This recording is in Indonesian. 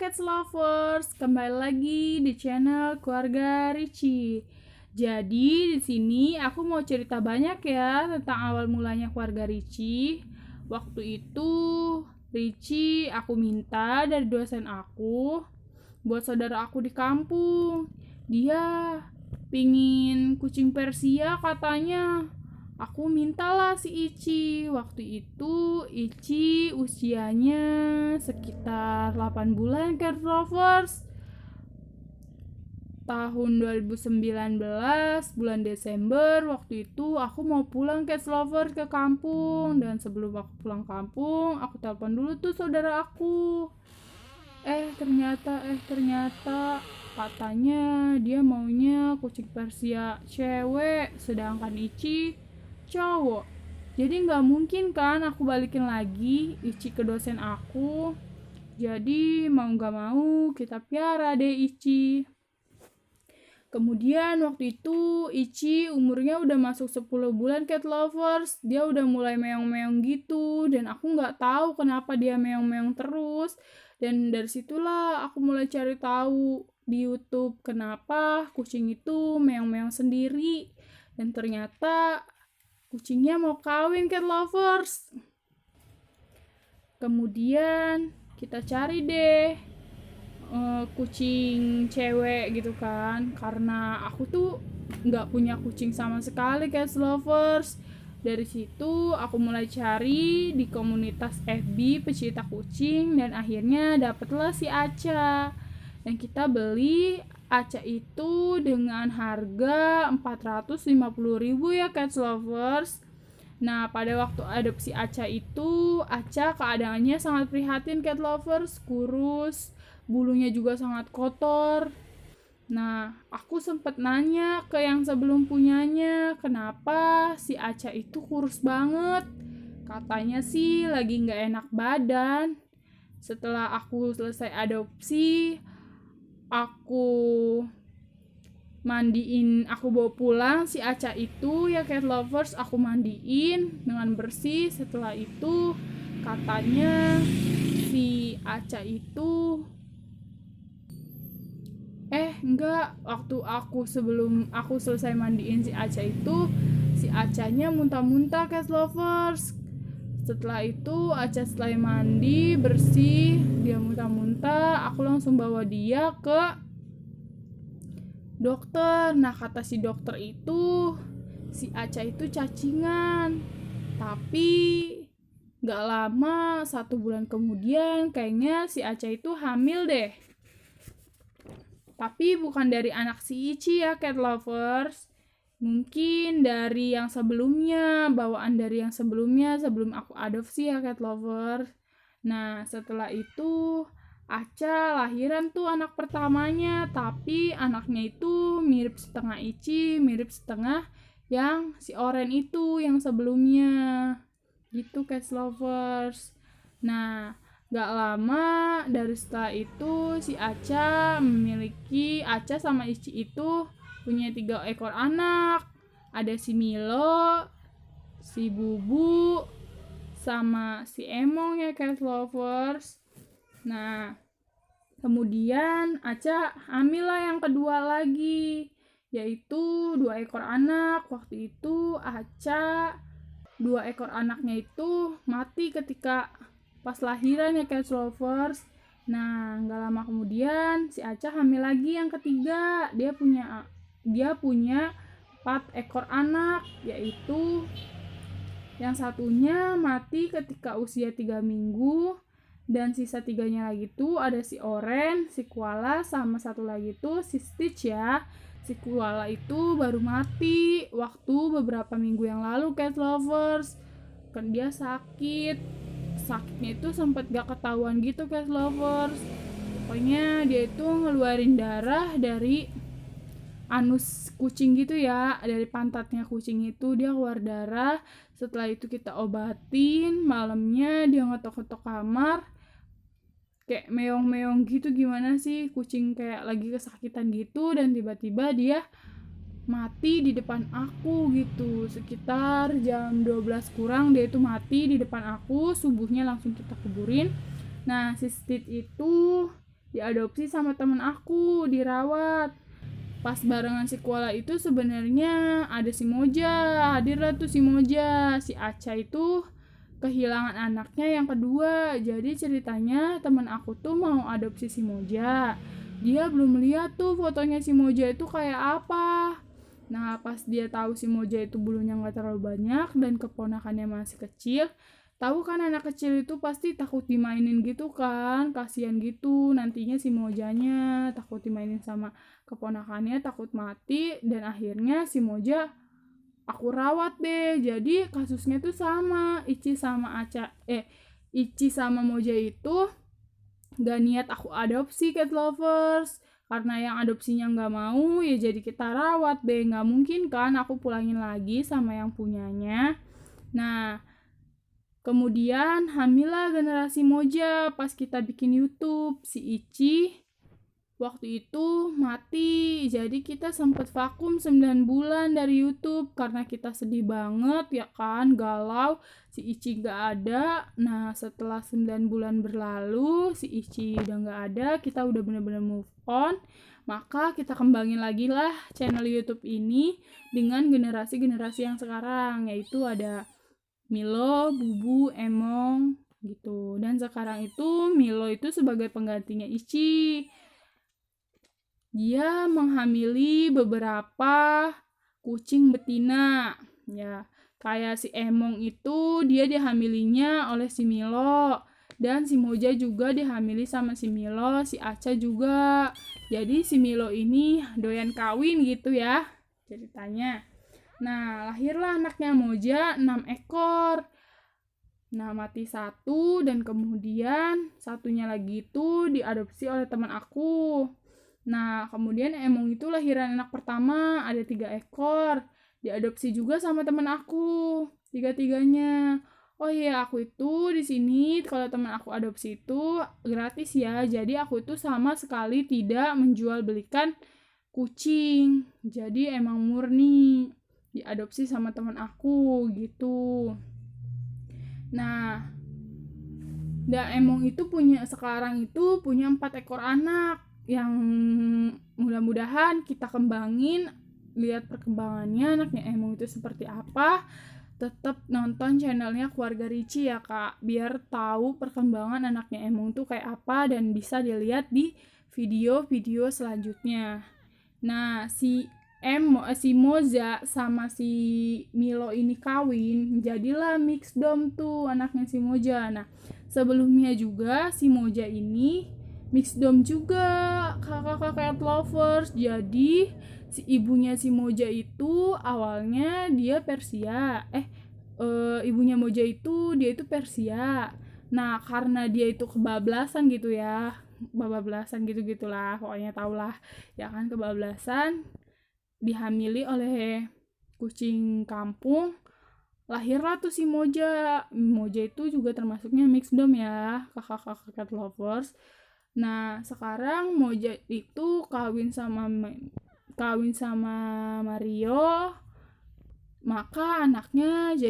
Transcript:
Cats Lovers, kembali lagi di channel keluarga Ricci. Jadi di sini aku mau cerita banyak ya tentang awal mulanya keluarga Ricci. Waktu itu Ricci aku minta dari dosen aku buat saudara aku di kampung. Dia pingin kucing Persia katanya. Aku mintalah si Ici. Waktu itu Ici usianya sekitar 8 bulan, Cat Lovers. Tahun 2019 bulan Desember, waktu itu aku mau pulang Cat Lovers ke kampung. Dan sebelum aku pulang kampung, aku telepon dulu tuh saudara aku. Ternyata katanya dia maunya kucing Persia cewek, sedangkan Ici cowok. Jadi nggak mungkin kan aku balikin lagi Ici ke dosen aku. Jadi mau nggak mau kita piara deh Ici. Kemudian waktu itu Ici umurnya udah masuk 10 bulan, Cat Lovers. Dia udah mulai meong-meong gitu, dan aku nggak tahu kenapa dia meong-meong terus. Dan dari situlah aku mulai cari tahu di YouTube kenapa kucing itu meong-meong sendiri. Dan ternyata kucingnya mau kawin, Cat Lovers. Kemudian kita cari deh kucing cewek gitu kan, karena aku tuh nggak punya kucing sama sekali, Cat Lovers. Dari situ aku mulai cari di komunitas FB pecinta kucing, dan akhirnya dapetlah si Aca. Dan kita beli Aca itu dengan harga 450.000 ya, Cat Lovers. Nah, pada waktu adopsi Aca itu, Aca keadaannya sangat prihatin, Cat Lovers, kurus, bulunya juga sangat kotor. Nah, aku sempat nanya ke yang sebelum punyanya, kenapa si Aca itu kurus banget. Katanya sih lagi nggak enak badan. Setelah aku selesai adopsi, aku bawa pulang si Aca itu ya, Cat Lovers. Aku mandiin dengan bersih. Setelah itu katanya si Aca itu waktu sebelum aku selesai mandiin si Aca itu, si Acanya muntah-muntah, Cat Lovers. Setelah itu Aca setelah mandi bersih, dia muntah-muntah, aku langsung bawa dia ke dokter. Nah, kata si dokter itu si Aca itu cacingan. Tapi gak lama, 1 bulan kemudian kayaknya si Aca itu hamil deh. Tapi bukan dari anak si Ici ya, Cat Lovers. Mungkin dari yang sebelumnya, bawaan dari yang sebelumnya sebelum aku adopsi ya, Cat Lovers. Nah, setelah itu Aca lahiran tuh anak pertamanya, tapi anaknya itu mirip setengah Ici, mirip setengah yang si Oren itu yang sebelumnya. Gitu, Cat Lovers. Nah, gak lama dari setelah itu si Aca sama Ici itu punya 3 ekor anak. Ada si Milo, si Bubu, sama si Emong ya, Cat Lovers. Nah, kemudian Aca hamil lah yang kedua lagi, yaitu 2 ekor anak. Waktu itu Aca 2 ekor anaknya itu mati ketika pas lahiran ya, Cat Lovers. Nah, gak lama kemudian si Aca hamil lagi yang ketiga. Dia punya 4 ekor anak, yaitu yang satunya mati ketika usia 3 minggu, dan sisa 3-nya lagi tuh ada si Oren, si Koala, sama satu lagi tuh si Stitch ya. Si Koala itu baru mati waktu beberapa minggu yang lalu, Cat Lovers. Kan dia sakitnya itu sempat gak ketahuan gitu, Cat Lovers. Pokoknya dia itu ngeluarin darah dari anus kucing gitu ya, dari pantatnya kucing itu dia keluar darah. Setelah itu kita obatin, malamnya dia ngetok-ngetok kamar kayak meong-meong gitu, gimana sih, kucing kayak lagi kesakitan gitu, dan tiba-tiba dia mati di depan aku gitu. Sekitar jam 12 kurang dia itu mati di depan aku, subuhnya langsung kita kuburin. Nah, si Stitch itu diadopsi sama temen aku, dirawat. Pas barengan si Koala itu sebenarnya ada si Moja, hadirlah tuh si Moja. Si Aca itu kehilangan anaknya yang kedua. Jadi ceritanya teman aku tuh mau adopsi si Moja. Dia belum lihat tuh fotonya si Moja itu kayak apa. Nah, pas dia tahu si Moja itu bulunya nggak terlalu banyak dan keponakannya masih kecil, tahu kan anak kecil itu pasti takut dimainin gitu kan, kasihan gitu. Nantinya si Mojanya takut dimainin sama keponakannya, takut mati, dan akhirnya si Moja aku rawat deh. Jadi kasusnya tuh sama, Ichi sama Moja itu gak niat aku adopsi, cat lovers, karena yang adopsinya gak mau, ya jadi kita rawat deh. Gak mungkin kan aku pulangin lagi sama yang punyanya. Nah, kemudian hamillah generasi Moja pas kita bikin YouTube. Si Ichi waktu itu mati, jadi kita sempat vakum 9 bulan dari YouTube karena kita sedih banget ya kan, galau, si Ichi gak ada. Nah, setelah 9 bulan berlalu, si Ichi udah gak ada, kita udah bener-bener move on, maka kita kembangin lagi lah channel YouTube ini dengan generasi-generasi yang sekarang, yaitu ada Milo, Bubu, Emong gitu. Dan sekarang itu Milo itu sebagai penggantinya Ichi. Dia menghamili beberapa kucing betina. Ya, kayak si Emong itu dia dihamilinya oleh si Milo, dan si Moja juga dihamili sama si Milo, si Aca juga. Jadi si Milo ini doyan kawin gitu ya ceritanya. Nah, lahirlah anaknya Moja 6 ekor. Nah, mati satu dan kemudian satunya lagi itu diadopsi oleh teman aku. Nah, kemudian Emong itu lahiran anak pertama, ada 3 ekor. Diadopsi juga sama teman aku, 3-tiganya. Oh iya, aku itu di sini kalau teman aku adopsi itu gratis ya. Jadi aku itu sama sekali tidak menjual belikan kucing. Jadi emang murni diadopsi sama teman aku gitu. Nah, dan Emong itu sekarang itu punya 4 ekor anak yang mudah-mudahan kita kembangin, lihat perkembangannya anaknya Emong itu seperti apa. Tetap nonton channelnya Keluarga Ricci ya Kak, biar tahu perkembangan anaknya Emong tuh kayak apa dan bisa dilihat di video-video selanjutnya. Nah, si Moza sama si Milo ini kawin, jadilah mixdom tuh anaknya si Moja. Nah, sebelumnya juga si Moja ini mixdom juga, kakak-kakak lovers. Jadi si ibunya si Moja itu awalnya dia Persia. Ibunya Moja itu dia itu Persia. Nah, karena dia itu kebablasan gitu ya, gitulah pokoknya taulah ya kan, kebablasan, dihamili oleh kucing kampung, lahirlah tuh si Moja. Moja itu juga termasuknya mixdom ya, kakak-kakak cat lovers. Nah, sekarang Moja itu kawin sama Mario, maka anaknya jadi